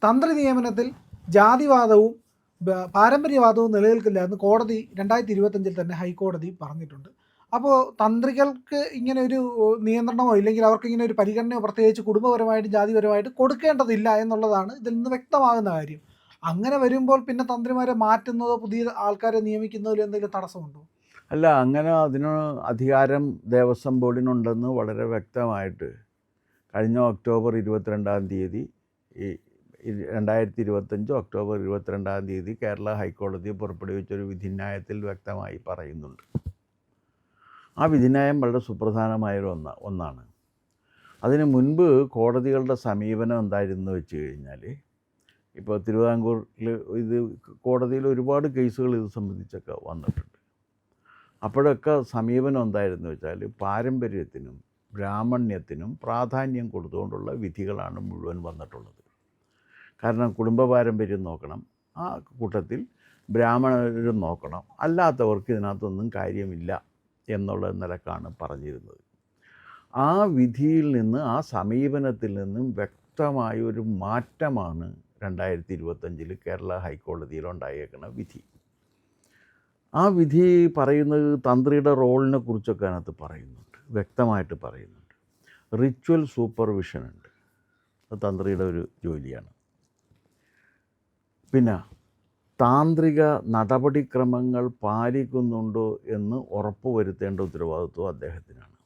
തന്ത്രി നിയമനത്തിൽ ജാതിവാദവും പാരമ്പര്യവാദവും നിലനിൽക്കില്ല എന്ന് കോടതി 2025 തന്നെ ഹൈക്കോടതി പറഞ്ഞിട്ടുണ്ട്. അപ്പോൾ തന്ത്രികൾക്ക് ഇങ്ങനെ ഒരു നിയന്ത്രണമോ ഇല്ലെങ്കിൽ അവർക്ക് ഇങ്ങനെ ഒരു പരിഗണനയോ പ്രത്യേകിച്ച് കുടുംബപരമായിട്ട് ജാതിപരമായിട്ട് കൊടുക്കേണ്ടതില്ല എന്നുള്ളതാണ് ഇതിൽ നിന്ന് വ്യക്തമാകുന്ന കാര്യം. അങ്ങനെ വരുമ്പോൾ പിന്നെ തന്ത്രിമാരെ മാറ്റുന്നതോ പുതിയ ആൾക്കാരെ നിയമിക്കുന്നതിലോ എന്തെങ്കിലും തടസ്സമുണ്ടോ? അല്ല, അങ്ങനെ അതിന് അധികാരം ദേവസ്വം ബോർഡിനുണ്ടെന്ന് വളരെ വ്യക്തമായിട്ട് കഴിഞ്ഞ ഒക്ടോബർ 22 ഈ 2025 ഒക്ടോബർ 22 കേരള ഹൈക്കോടതി പുറപ്പെടുവിച്ചൊരു വിധിന്യായത്തിൽ വ്യക്തമായി പറയുന്നുണ്ട്. ആ വിധിന്യായം വളരെ സുപ്രധാനമായ ഒന്നാണ്. അതിന് മുൻപ് കോടതികളുടെ സമീപനം എന്തായിരുന്നു വെച്ച് കഴിഞ്ഞാൽ, ഇപ്പോൾ തിരുവിതാംകൂറിൽ കോടതിയിൽ ഒരുപാട് കേസുകൾ ഇത് സംബന്ധിച്ചൊക്കെ വന്നിട്ടുണ്ട്. അപ്പോഴൊക്കെ സമീപനം എന്തായിരുന്നു വെച്ചാൽ, പാരമ്പര്യത്തിനും ബ്രാഹ്മണ്യത്തിനും പ്രാധാന്യം കൊടുത്തുകൊണ്ടുള്ള വിധികളാണ് മുഴുവൻ വന്നിട്ടുള്ളത്. കാരണം കുടുംബ പാരമ്പര്യം നോക്കണം, ആ കൂട്ടത്തിൽ ബ്രാഹ്മണരും നോക്കണം, അല്ലാത്തവർക്ക് ഇതിനകത്തൊന്നും കാര്യമില്ല എന്നുള്ള നിലക്കാണ് പറഞ്ഞിരുന്നത്. ആ വിധിയിൽ നിന്ന്, ആ സമീപനത്തിൽ നിന്നും വ്യക്തമായൊരു മാറ്റമാണ് 2025 കേരള ഹൈക്കോടതിയിലുണ്ടായേക്കുന്ന വിധി. ആ വിധി പറയുന്നത് തന്ത്രിയുടെ റോളിനെ കുറിച്ചൊക്കെ അതിനകത്ത് പറയുന്നുണ്ട്, വ്യക്തമായിട്ട് പറയുന്നുണ്ട്. റിച്വൽ സൂപ്പർവിഷൻ ഉണ്ട്, അത് തന്ത്രിയുടെ ഒരു ജോലിയാണ്. പിന്നെ താന്ത്രിക നടപടിക്രമങ്ങൾ പാലിക്കുന്നുണ്ടോ എന്ന് ഉറപ്പുവരുത്തേണ്ട ഉത്തരവാദിത്വം അദ്ദേഹത്തിനാണ്.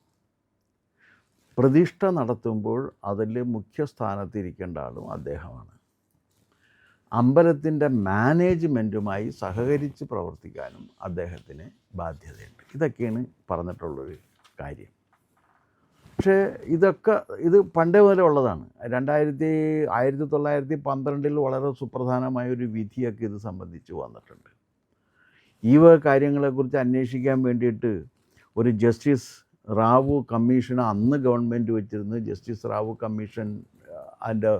പ്രതിഷ്ഠ നടത്തുമ്പോൾ അതിൽ മുഖ്യ സ്ഥാനത്തിരിക്കേണ്ട ആളും അദ്ദേഹമാണ്. അമ്പലത്തിൻ്റെ മാനേജ്മെൻറ്റുമായി സഹകരിച്ച് പ്രവർത്തിക്കാനും അദ്ദേഹത്തിന് ബാധ്യതയുണ്ട്. ഇതൊക്കെയാണ് പറഞ്ഞിട്ടുള്ളൊരു കാര്യം. പക്ഷേ ഇത് പണ്ടേ മുതലേ ഉള്ളതാണ്. 1912 വളരെ സുപ്രധാനമായൊരു വിധിയൊക്കെ ഇത് സംബന്ധിച്ച് വന്നിട്ടുണ്ട്. ഈ കാര്യങ്ങളെക്കുറിച്ച് അന്വേഷിക്കാൻ വേണ്ടിയിട്ട് ഒരു ജസ്റ്റിസ് റാവു കമ്മീഷന് അന്ന് ഗവൺമെൻറ് വെച്ചിരുന്നു. ജസ്റ്റിസ് റാവു കമ്മീഷൻ അതിൻ്റെ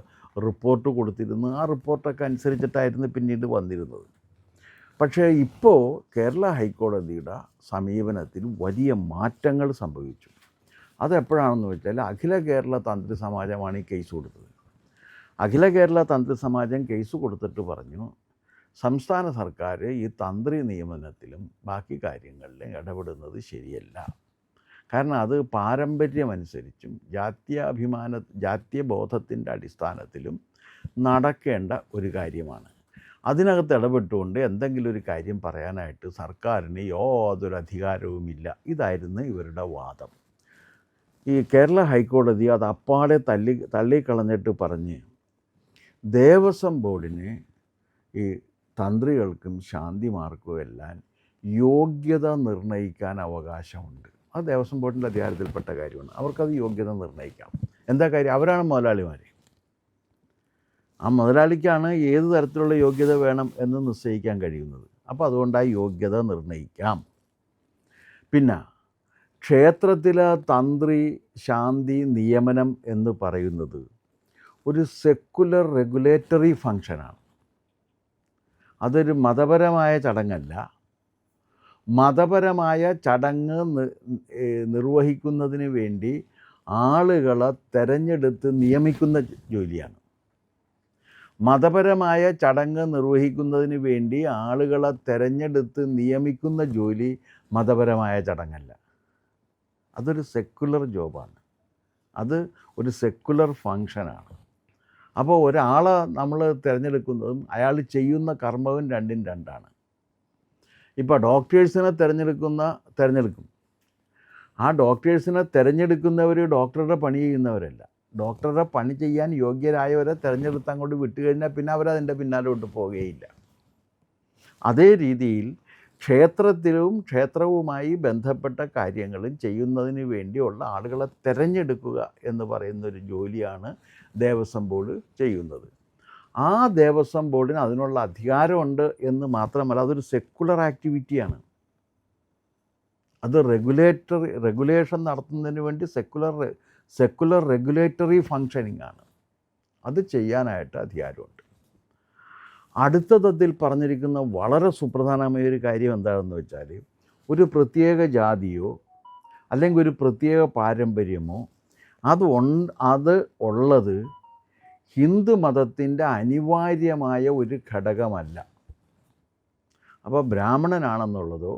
റിപ്പോർട്ട് കൊടുത്തിരുന്നു. ആ റിപ്പോർട്ടൊക്കെ അനുസരിച്ചിട്ടായിരുന്നു പിന്നീട് വന്നിരുന്നത്. പക്ഷേ ഇപ്പോൾ കേരള ഹൈക്കോടതിയുടെ സമീപനത്തിൽ വലിയ മാറ്റങ്ങൾ സംഭവിച്ചു. അതെപ്പോഴാണെന്ന് വെച്ചാൽ, അഖില കേരള തന്ത്രി സമാജമാണ് ഈ കേസ് കൊടുത്തത്. അഖില കേരള തന്ത്രി സമാജം കേസ് കൊടുത്തിട്ട് പറഞ്ഞു, സംസ്ഥാന സർക്കാർ ഈ തന്ത്രി നിയമനത്തിലും ബാക്കി കാര്യങ്ങളിലും ഇടപെടുന്നത് ശരിയല്ല. കാരണം അത് പാരമ്പര്യമനുസരിച്ചും ജാത്യബോധത്തിൻ്റെ അടിസ്ഥാനത്തിലും നടക്കേണ്ട ഒരു കാര്യമാണ്. അതിനകത്ത് ഇടപെട്ടുകൊണ്ട് എന്തെങ്കിലും ഒരു കാര്യം പറയാനായിട്ട് സർക്കാരിന് യാതൊരു അധികാരവുമില്ല. ഇതായിരുന്നു ഇവരുടെ വാദം. ഈ കേരള ഹൈക്കോടതി അത് അപ്പാടെ തള്ളിക്കളഞ്ഞിട്ട് പറഞ്ഞ്, ദേവസ്വം ബോർഡിന് ഈ തന്ത്രികൾക്കും ശാന്തിമാർക്കും എല്ലാം യോഗ്യത നിർണ്ണയിക്കാൻ അവകാശമുണ്ട്. അത് ദേവസ്വം ബോർഡിൻ്റെ അധികാരത്തിൽപ്പെട്ട കാര്യമാണ്. അവർക്കത് യോഗ്യത നിർണ്ണയിക്കാം. എന്താ കാര്യം? അവരാണ് മുതലാളിമാർ. ആ മുതലാളിക്കാണ് ഏത് തരത്തിലുള്ള യോഗ്യത വേണം എന്ന് നിശ്ചയിക്കാൻ കഴിയുന്നത്. അപ്പോൾ അതുകൊണ്ട് ആ യോഗ്യത നിർണ്ണയിക്കാം. പിന്നെ ക്ഷേത്രത്തിലെ തന്ത്രി ശാന്തി നിയമനം എന്ന് പറയുന്നത് ഒരു സെക്കുലർ റെഗുലേറ്ററി ഫങ്ഷനാണ്. അതൊരു മതപരമായ ചടങ്ങല്ല. മതപരമായ ചടങ്ങ് നിർവഹിക്കുന്നതിന് വേണ്ടി ആളുകളെ തെരഞ്ഞെടുത്ത് നിയമിക്കുന്ന ജോലിയാണ്. മതപരമായ ചടങ്ങ് നിർവഹിക്കുന്നതിന് വേണ്ടി ആളുകളെ തെരഞ്ഞെടുത്ത് നിയമിക്കുന്ന ജോലി മതപരമായ ചടങ്ങല്ല. അതൊരു സെക്കുലർ ജോബാണ്. അത് ഒരു സെക്കുലർ ഫങ്ഷനാണ്. അപ്പോൾ ഒരാളെ നമ്മൾ തിരഞ്ഞെടുക്കുന്നതും അയാൾ ചെയ്യുന്ന കർമ്മവും രണ്ടും രണ്ടാണ്. ഇപ്പോൾ ഡോക്ടേഴ്സിനെ തിരഞ്ഞെടുക്കും. ആ ഡോക്ടേഴ്സിനെ തിരഞ്ഞെടുക്കുന്നവർ ഡോക്ടറുടെ പണി ചെയ്യുന്നവരല്ല. ഡോക്ടറുടെ പണി ചെയ്യാൻ യോഗ്യരായവരെ തിരഞ്ഞെടുത്ത് അങ്ങോട്ട് വിട്ടുകഴിഞ്ഞാൽ പിന്നെ അവരതിൻ്റെ പിന്നാലോട്ട് പോവുകയില്ല. അതേ രീതിയിൽ ക്ഷേത്രവുമായി ബന്ധപ്പെട്ട കാര്യങ്ങളും ചെയ്യുന്നതിന് വേണ്ടിയുള്ള ആളുകളെ തിരഞ്ഞെടുക്കുക എന്ന് പറയുന്നൊരു ജോലിയാണ് ദേവസ്വം ബോർഡ് ചെയ്യുന്നത്. ആ ദേവസ്വം ബോർഡിന് അതിനുള്ള അധികാരമുണ്ട് എന്ന് മാത്രമല്ല, അതൊരു സെക്കുലർ ആക്ടിവിറ്റിയാണ്. അത് റെഗുലേഷൻ നടത്തുന്നതിന് വേണ്ടി സെക്കുലർ റെഗുലേറ്ററി ഫങ്ഷനിങ് ആണ്. അത് ചെയ്യാനായിട്ട് അധികാരമുണ്ട്. അടുത്തതിൽ പറഞ്ഞിരിക്കുന്ന വളരെ സുപ്രധാനമായൊരു കാര്യം എന്താണെന്ന് വെച്ചാൽ, ഒരു പ്രത്യേക ജാതിയോ അല്ലെങ്കിൽ ഒരു പ്രത്യേക പാരമ്പര്യമോ അത് ഉള്ളത് ഹിന്ദു മതത്തിൻ്റെ അനിവാര്യമായ ഒരു ഘടകമല്ല. അപ്പോൾ ബ്രാഹ്മണനാണെന്നുള്ളതോ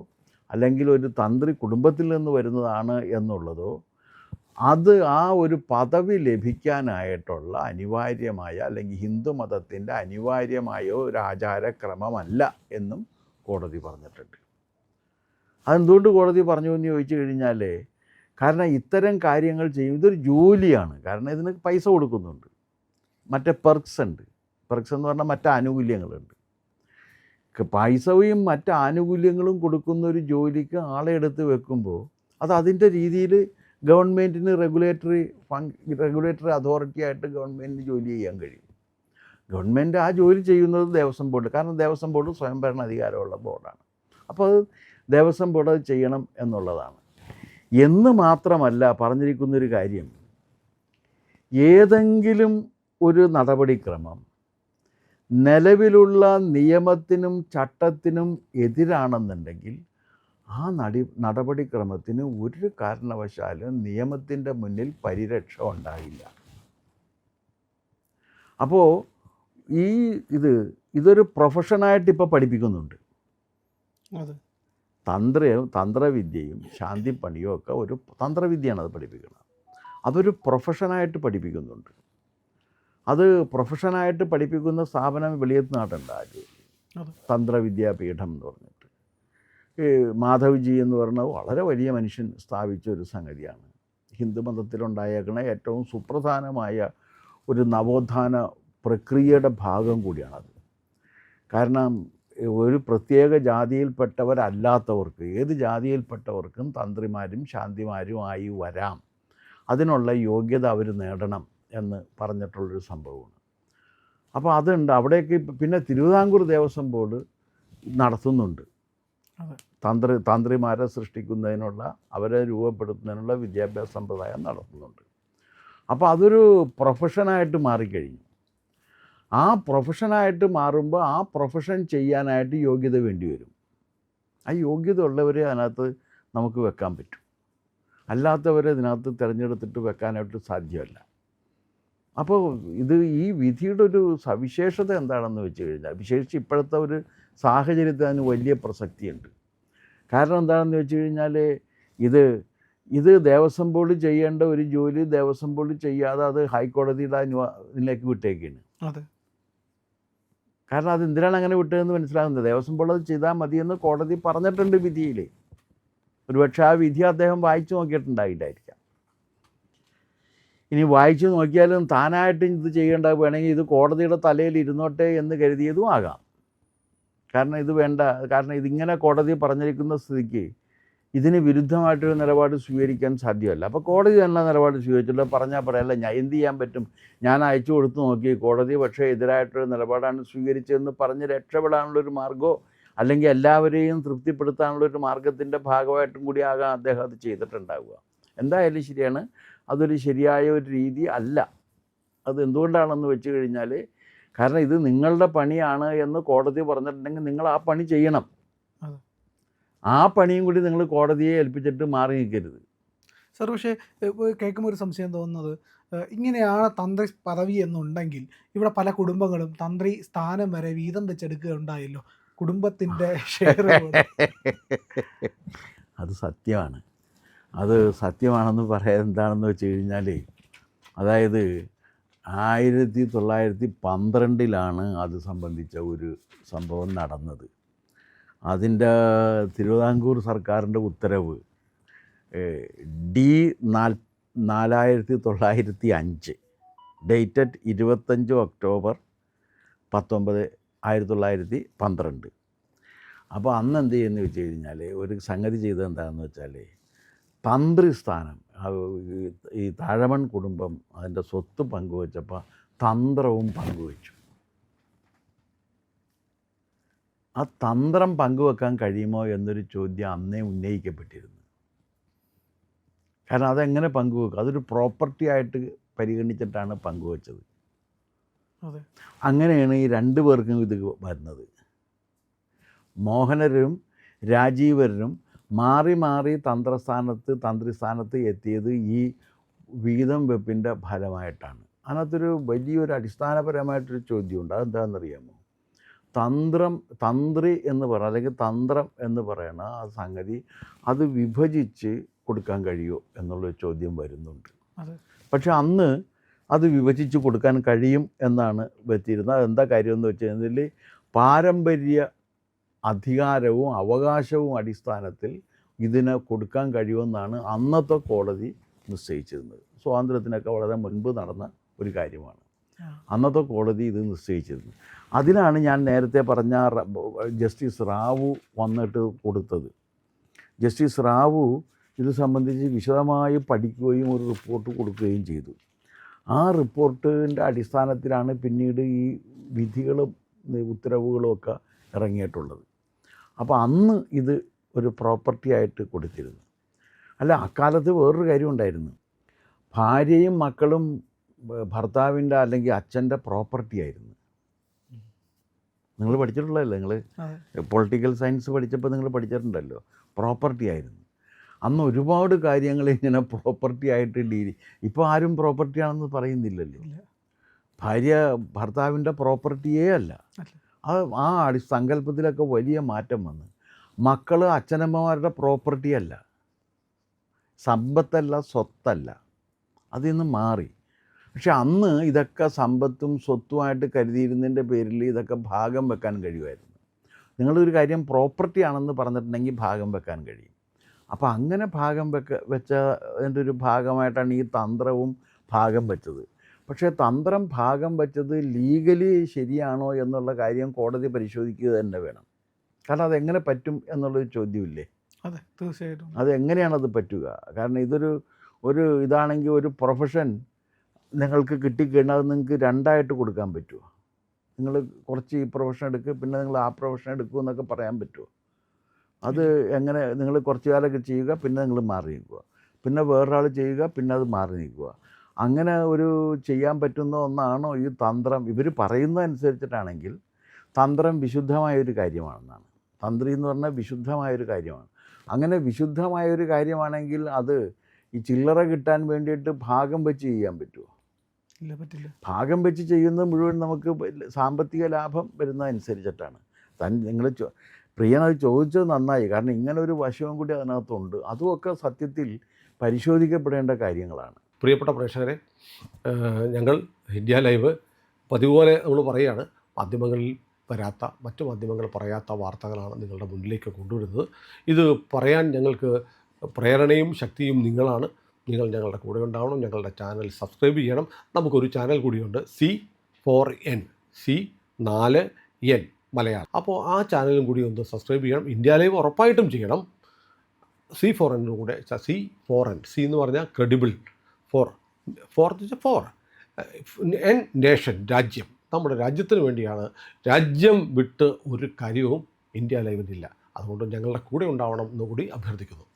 അല്ലെങ്കിൽ ഒരു തന്ത്രി കുടുംബത്തിൽ നിന്ന് വരുന്നതാണ് എന്നുള്ളതോ അത് ആ ഒരു പദവി ലഭിക്കാനായിട്ടുള്ള അനിവാര്യമായ അല്ലെങ്കിൽ ഹിന്ദു മതത്തിൻ്റെ അനിവാര്യമായ ഒരു ആചാരക്രമമല്ല എന്നും കോടതി പറഞ്ഞിട്ടുണ്ട്. അതെന്തുകൊണ്ട് കോടതി പറഞ്ഞു എന്ന് ചോദിച്ചു കഴിഞ്ഞാൽ, കാരണം ഇത്തരം കാര്യങ്ങൾ ചെയ്യും, ഇതൊരു ജോലിയാണ്. കാരണം ഇതിന് പൈസ കൊടുക്കുന്നുണ്ട്, മറ്റേ പെർക്സ് ഉണ്ട്. പെർക്സ് എന്ന് പറഞ്ഞാൽ മറ്റ് ആനുകൂല്യങ്ങളുണ്ട്. പൈസയും മറ്റ് ആനുകൂല്യങ്ങളും കൊടുക്കുന്ന ഒരു ജോലിക്ക് ആളെ എടുത്ത് വെക്കുമ്പോൾ അത് അതിൻ്റെ രീതിയിൽ ഗവൺമെൻറ്റിന് റെഗുലേറ്ററി അതോറിറ്റി ആയിട്ട് ഗവൺമെൻറ്റിന് ജോലി ചെയ്യാൻ കഴിയും. ഗവൺമെൻറ് ആ ജോലി ചെയ്യുന്നത് ദേവസ്വം ബോർഡ്, കാരണം ദേവസ്വം ബോർഡ് സ്വയംഭരണ അധികാരമുള്ള ബോർഡാണ്. അപ്പോൾ അത് ദേവസ്വം ബോർഡ് അത് ചെയ്യണം എന്നുള്ളതാണ്. എന്ന് മാത്രമല്ല പറഞ്ഞിരിക്കുന്നൊരു കാര്യം, ഏതെങ്കിലും ഒരു നടപടിക്രമം നിലവിലുള്ള നിയമത്തിനും ചട്ടത്തിനും എതിരാണെന്നുണ്ടെങ്കിൽ ആ നടപടിക്രമത്തിന് ഒരു കാരണവശാലും നിയമത്തിൻ്റെ മുന്നിൽ പരിരക്ഷ ഉണ്ടാകില്ല. അപ്പോൾ ഇതൊരു പ്രൊഫഷനായിട്ട് ഇപ്പോൾ പഠിപ്പിക്കുന്നുണ്ട്. തന്ത്രവിദ്യയും ശാന്തിപ്പണിയും ഒക്കെ ഒരു തന്ത്രവിദ്യയാണ് അത് പഠിപ്പിക്കുന്നത്. അതൊരു പ്രൊഫഷനായിട്ട് പഠിപ്പിക്കുന്നുണ്ട്. അത് പ്രൊഫഷനായിട്ട് പഠിപ്പിക്കുന്ന സ്ഥാപനം വെളിയത്ത് നാട്ടുണ്ട്, തന്ത്രവിദ്യാപീഠം എന്ന് പറഞ്ഞിട്ട്. മാധവ്ജി എന്ന് പറഞ്ഞ വളരെ വലിയ മനുഷ്യൻ സ്ഥാപിച്ച ഒരു സംഗതിയാണ്. ഹിന്ദു മതത്തിലുണ്ടായേക്കണ ഏറ്റവും സുപ്രധാനമായ ഒരു നവോത്ഥാന പ്രക്രിയയുടെ ഭാഗം കൂടിയാണത്. കാരണം ഒരു പ്രത്യേക ജാതിയിൽപ്പെട്ടവരല്ലാത്തവർക്ക്, ഏത് ജാതിയിൽപ്പെട്ടവർക്കും തന്ത്രിമാരും ശാന്തിമാരും ആയി വരാം, അതിനുള്ള യോഗ്യത അവർ നേടണം എന്ന് പറഞ്ഞിട്ടുള്ളൊരു സംഭവമാണ്. അപ്പോൾ അതുണ്ട് അവിടേക്ക്. പിന്നെ തിരുവിതാംകൂർ ദേവസ്വം ബോർഡ് നടത്തുന്നുണ്ട് തന്ത്രിമാരെ സൃഷ്ടിക്കുന്നതിനുള്ള, അവരെ രൂപപ്പെടുത്തുന്നതിനുള്ള വിദ്യാഭ്യാസ സമ്പ്രദായം നടത്തുന്നുണ്ട്. അപ്പോൾ അതൊരു പ്രൊഫഷനായിട്ട് മാറിക്കഴിഞ്ഞു. ആ പ്രൊഫഷനായിട്ട് മാറുമ്പോൾ ആ പ്രൊഫഷൻ ചെയ്യാനായിട്ട് യോഗ്യത വേണ്ടി വരും. ആ യോഗ്യത ഉള്ളവരെ അതിനകത്ത് നമുക്ക് വെക്കാൻ പറ്റും, അല്ലാത്തവരെ ഇതിനകത്ത് തിരഞ്ഞെടുത്തിട്ട് വെക്കാനായിട്ട് സാധ്യമല്ല. അപ്പോൾ ഈ വിധിയുടെ ഒരു സവിശേഷത എന്താണെന്ന് വെച്ച് കഴിഞ്ഞാൽ, വിശേഷിച്ച് ഇപ്പോഴത്തെ ഒരു സാഹചര്യത്തിൽ അതിന് വലിയ പ്രസക്തിയുണ്ട്. കാരണം എന്താണെന്ന് വെച്ച് കഴിഞ്ഞാൽ, ഇത് ദേവസ്വം ബോർഡ് ചെയ്യേണ്ട ഒരു ജോലി ദേവസ്വം ബോർഡ് ചെയ്യാതെ അത് ഹൈക്കോടതിയുടെ ഇതിലേക്ക് വിട്ടേക്കാണ്. കാരണം അത് എന്തിനാണ് അങ്ങനെ വിട്ടതെന്ന് മനസ്സിലാകുന്നത്. ദേവസ്വം ബോർഡ് അത് ചെയ്താൽ മതിയെന്ന് കോടതി പറഞ്ഞിട്ടുണ്ട് വിധിയിൽ. ഒരുപക്ഷെ ആ വിധി അദ്ദേഹം വായിച്ചു നോക്കിയിട്ടുണ്ടായിട്ടായിരിക്കാം. ഇനി വായിച്ചു നോക്കിയാലും താനായിട്ട് ഇത് ചെയ്യേണ്ട, വേണമെങ്കിൽ ഇത് കോടതിയുടെ തലയിൽ ഇരുന്നോട്ടെ എന്ന് കരുതിയതും ആകാം. കാരണം ഇത് വേണ്ട, കാരണം ഇതിങ്ങനെ കോടതി പറഞ്ഞിരിക്കുന്ന സ്ഥിതിക്ക് ഇതിന് വിരുദ്ധമായിട്ടൊരു നിലപാട് സ്വീകരിക്കാൻ സാധ്യമല്ല. അപ്പോൾ കോടതി തന്നെ നിലപാട് സ്വീകരിച്ചില്ല, പറഞ്ഞാൽ പറയല്ല, ഞാൻ എന്ത് ചെയ്യാൻ പറ്റും, ഞാൻ അയച്ചു കൊടുത്ത് നോക്കി, കോടതി പക്ഷേ എതിരായിട്ടൊരു നിലപാടാണ് സ്വീകരിച്ചതെന്ന് പറഞ്ഞ് രക്ഷപ്പെടാനുള്ളൊരു മാർഗ്ഗമോ അല്ലെങ്കിൽ എല്ലാവരെയും തൃപ്തിപ്പെടുത്താനുള്ളൊരു മാർഗത്തിൻ്റെ ഭാഗമായിട്ടും കൂടി ആകാം അദ്ദേഹം അത് ചെയ്തിട്ടുണ്ടാവുക. എന്തായാലും ശരിയാണ്, അതൊരു ശരിയായ ഒരു രീതി അല്ല. അത് എന്തുകൊണ്ടാണെന്ന് വെച്ച് കഴിഞ്ഞാൽ, കാരണം ഇത് നിങ്ങളുടെ പണിയാണ് എന്ന് കോടതി പറഞ്ഞിട്ടുണ്ടെങ്കിൽ നിങ്ങൾ ആ പണി ചെയ്യണം. ആ പണിയും കൂടി നിങ്ങൾ കോടതിയെ ഏൽപ്പിച്ചിട്ട് മാറി നിൽക്കരുത്. സാർ, പക്ഷേ കേൾക്കുമ്പോൾ ഒരു സംശയം തോന്നുന്നത്, ഇങ്ങനെയാണ് തന്ത്രി പദവി എന്നുണ്ടെങ്കിൽ ഇവിടെ പല കുടുംബങ്ങളും തന്ത്രി സ്ഥാനം വരെ വീതം വെച്ചെടുക്കുകയുണ്ടായല്ലോ, കുടുംബത്തിൻ്റെ ഷെയർ. അത് സത്യമാണ്. അത് സത്യമാണെന്ന് പറയാൻ എന്താണെന്ന് വെച്ച് കഴിഞ്ഞാൽ, അതായത് 1912 അത് സംബന്ധിച്ച ഒരു സംഭവം നടന്നത്. അതിൻ്റെ തിരുവിതാംകൂർ സർക്കാരിൻ്റെ ഉത്തരവ് D-4905 ഡേറ്റഡ് 25 ഒക്ടോബർ 1912. അപ്പോൾ അന്ന് എന്ത് ചെയ്യുന്നു വെച്ച് കഴിഞ്ഞാൽ, ഒരു സംഗതി ചെയ്തത് എന്താണെന്ന് വെച്ചാൽ, തന്ത്രി സ്ഥാനം ഈ താഴമൺ കുടുംബം അതിൻ്റെ സ്വത്ത് പങ്കുവച്ചപ്പോൾ തന്ത്രവും പങ്കുവച്ചു. ആ തന്ത്രം പങ്കുവെക്കാൻ കഴിയുമോ എന്നൊരു ചോദ്യം അന്നേ ഉന്നയിക്കപ്പെട്ടിരുന്നു. കാരണം അതെങ്ങനെ പങ്കുവെക്കും, അതൊരു പ്രോപ്പർട്ടി ആയിട്ട് പരിഗണിച്ചിട്ടാണ് പങ്കുവച്ചത്. അങ്ങനെയാണ് ഈ രണ്ടു പേർക്കും ഇത് വരുന്നത്. മോഹനരും രാജീവരും മാറി മാറി തന്ത്രിസ്ഥാനത്ത് എത്തിയത് ഈ വീതം വെപ്പിൻ്റെ ഫലമായിട്ടാണ്. അതിനകത്തൊരു വലിയൊരു അടിസ്ഥാനപരമായിട്ടൊരു ചോദ്യമുണ്ട്. അതെന്താണെന്നറിയാമോ? തന്ത്രി എന്ന് പറയുക, അല്ലെങ്കിൽ തന്ത്രം എന്ന് പറയുന്ന ആ സംഗതി അത് വിഭജിച്ച് കൊടുക്കാൻ കഴിയുമോ എന്നുള്ളൊരു ചോദ്യം വരുന്നുണ്ട്. പക്ഷെ അന്ന് അത് വിഭജിച്ച് കൊടുക്കാൻ കഴിയും എന്നാണ് വെച്ചിരുന്നത്. അതെന്താ കാര്യമെന്ന് വെച്ച് കഴിഞ്ഞാൽ പാരമ്പര്യ അധികാരവും അവകാശവും അടിസ്ഥാനത്തിൽ ഇതിനെ കൊടുക്കാൻ കഴിയുമെന്നാണ് അന്നത്തെ കോടതി നിശ്ചയിച്ചിരുന്നത്. സ്വാതന്ത്ര്യത്തിനൊക്കെ വളരെ മുൻപ് നടന്ന ഒരു കാര്യമാണ് അന്നത്തെ കോടതി ഇത് നിശ്ചയിച്ചിരുന്നത്. അതിനാണ് ഞാൻ നേരത്തെ പറഞ്ഞ ജസ്റ്റിസ് റാവു വന്നിട്ട് കൊടുത്തത്. ജസ്റ്റിസ് റാവു ഇത് സംബന്ധിച്ച് വിശദമായി പഠിക്കുകയും ഒരു റിപ്പോർട്ട് കൊടുക്കുകയും ചെയ്തു. ആ റിപ്പോർട്ടിൻ്റെ അടിസ്ഥാനത്തിലാണ് പിന്നീട് ഈ വിധികളും ഉത്തരവുകളും ഒക്കെ ഇറങ്ങിയിട്ടുള്ളത്. അപ്പോൾ അന്ന് ഇത് ഒരു പ്രോപ്പർട്ടി ആയിട്ട് കൊടുത്തിരുന്നു. അല്ല, അക്കാലത്ത് വേറൊരു കാര്യം ഉണ്ടായിരുന്നു. ഭാര്യയും മക്കളും ഭർത്താവിൻ്റെ അല്ലെങ്കിൽ അച്ഛൻ്റെ പ്രോപ്പർട്ടി ആയിരുന്നു. നിങ്ങൾ പഠിച്ചിട്ടുള്ളതല്ലേ? നിങ്ങൾ പൊളിറ്റിക്കൽ സയൻസ് പഠിച്ചപ്പോൾ നിങ്ങൾ പഠിച്ചിട്ടുണ്ടല്ലോ, പ്രോപ്പർട്ടി ആയിരുന്നു. അന്ന് ഒരുപാട് കാര്യങ്ങൾ ഇങ്ങനെ പ്രോപ്പർട്ടി ആയിട്ട് ഇപ്പോൾ ആരും പ്രോപ്പർട്ടി ആണെന്ന് പറയുന്നില്ലല്ലോ. ഭാര്യ ഭർത്താവിൻ്റെ പ്രോപ്പർട്ടിയേ അല്ല. ആ സങ്കല്പത്തിലൊക്കെ വലിയ മാറ്റം വന്നു. മക്കൾ അച്ഛനമ്മമാരുടെ പ്രോപ്പർട്ടി അല്ല, സമ്പത്തല്ല, സ്വത്തല്ല. അതിന്ന് മാറി. പക്ഷെ അന്ന് ഇതൊക്കെ സമ്പത്തും സ്വത്തുമായിട്ട് കരുതിയിരുന്നതിൻ്റെ പേരിൽ ഇതൊക്കെ ഭാഗം വെക്കാൻ കഴിയുമായിരുന്നു. നിങ്ങളൊരു കാര്യം പ്രോപ്പർട്ടി ആണെന്ന് പറഞ്ഞിട്ടുണ്ടെങ്കിൽ ഭാഗം വെക്കാൻ കഴിയും. അപ്പോൾ അങ്ങനെ ഭാഗം വെച്ചതിൻ്റെ ഒരു ഭാഗമായിട്ടാണ് ഈ തന്ത്രവും ഭാഗം വെച്ചത്. പക്ഷേ തന്ത്രം ഭാഗം വെച്ചത് ലീഗലി ശരിയാണോ എന്നുള്ള കാര്യം കോടതി പരിശോധിക്കുക തന്നെ വേണം. കാരണം അതെങ്ങനെ പറ്റും എന്നുള്ളൊരു ചോദ്യമില്ലേ? അതെ, തീർച്ചയായിട്ടും. അതെങ്ങനെയാണത് പറ്റുക? കാരണം ഇതാണെങ്കിൽ ഒരു പ്രൊഫഷൻ നിങ്ങൾക്ക് കിട്ടിക്കഴിഞ്ഞാൽ അത് നിങ്ങൾക്ക് രണ്ടായിട്ട് കൊടുക്കാൻ പറ്റുമോ? നിങ്ങൾ കുറച്ച് ഈ പ്രൊഫഷൻ എടുക്കുക, പിന്നെ നിങ്ങൾ ആ പ്രൊഫഷൻ എടുക്കുക എന്നൊക്കെ പറയാൻ പറ്റുമോ? അത് എങ്ങനെ? നിങ്ങൾ കുറച്ച് കാലമൊക്കെ ചെയ്യുക, പിന്നെ നിങ്ങൾ മാറി നിൽക്കുക, പിന്നെ വേറൊരാൾ ചെയ്യുക, പിന്നെ അത് മാറി നിൽക്കുക. അങ്ങനെ ഒരു ചെയ്യാൻ പറ്റുന്ന ഒന്നാണോ ഈ തന്ത്രം? ഇവർ പറയുന്നതനുസരിച്ചിട്ടാണെങ്കിൽ തന്ത്രം വിശുദ്ധമായൊരു കാര്യമാണെന്നാണ്. തന്ത്രി എന്ന് പറഞ്ഞാൽ വിശുദ്ധമായൊരു കാര്യമാണ്. അങ്ങനെ വിശുദ്ധമായൊരു കാര്യമാണെങ്കിൽ അത് ഈ ചില്ലറ കിട്ടാൻ വേണ്ടിയിട്ട് ഭാഗം വെച്ച് ചെയ്യാൻ പറ്റുമോ? ഇല്ല, പറ്റില്ല. ഭാഗം വെച്ച് ചെയ്യുന്നത് മുഴുവൻ നമുക്ക് സാമ്പത്തിക ലാഭം വരുന്നതനുസരിച്ചിട്ടാണ്. നിങ്ങൾ പ്രിയനത് ചോദിച്ചത് നന്നായി. കാരണം ഇങ്ങനെ ഒരു വശവും കൂടി അതിനകത്തുണ്ട്. അതുമൊക്കെ സത്യത്തിൽ പരിശോധിക്കപ്പെടേണ്ട കാര്യങ്ങളാണ്. പ്രിയപ്പെട്ട പ്രേക്ഷകരെ, ഞങ്ങൾ ഇന്ത്യ ലൈവ് പതിവ് പോലെ നമ്മൾ പറയുകയാണ്, മാധ്യമങ്ങളിൽ വരാത്ത, മറ്റു മാധ്യമങ്ങൾ പറയാത്ത വാർത്തകളാണ് നിങ്ങളുടെ മുന്നിലേക്ക് കൊണ്ടുവരുന്നത്. ഇത് പറയാൻ ഞങ്ങൾക്ക് പ്രേരണയും ശക്തിയും നിങ്ങളാണ്. നിങ്ങൾ ഞങ്ങളുടെ കൂടെ ഉണ്ടാവണം. ഞങ്ങളുടെ ചാനൽ സബ്സ്ക്രൈബ് ചെയ്യണം. നമുക്കൊരു ചാനൽ കൂടിയുണ്ട്, C4N, C4N മലയാളം. അപ്പോൾ ആ ചാനലും കൂടി ഒന്ന് സബ്സ്ക്രൈബ് ചെയ്യണം. ഇന്ത്യ ലൈവ് ഉറപ്പായിട്ടും ചെയ്യണം. C4N കൂടെ, C4N, C എന്ന് പറഞ്ഞാൽ ക്രെഡിബിൾ, ഫോർ എൻ നേഷൻ, രാജ്യം. നമ്മുടെ രാജ്യത്തിന് വേണ്ടിയാണ്. രാജ്യം വിട്ട് ഒരു കാര്യവും ഇന്ത്യ ലൈവിനില്ല. അതുകൊണ്ട് ഞങ്ങളുടെ കൂടെ ഉണ്ടാവണം എന്നുകൂടി അഭ്യർത്ഥിക്കുന്നു.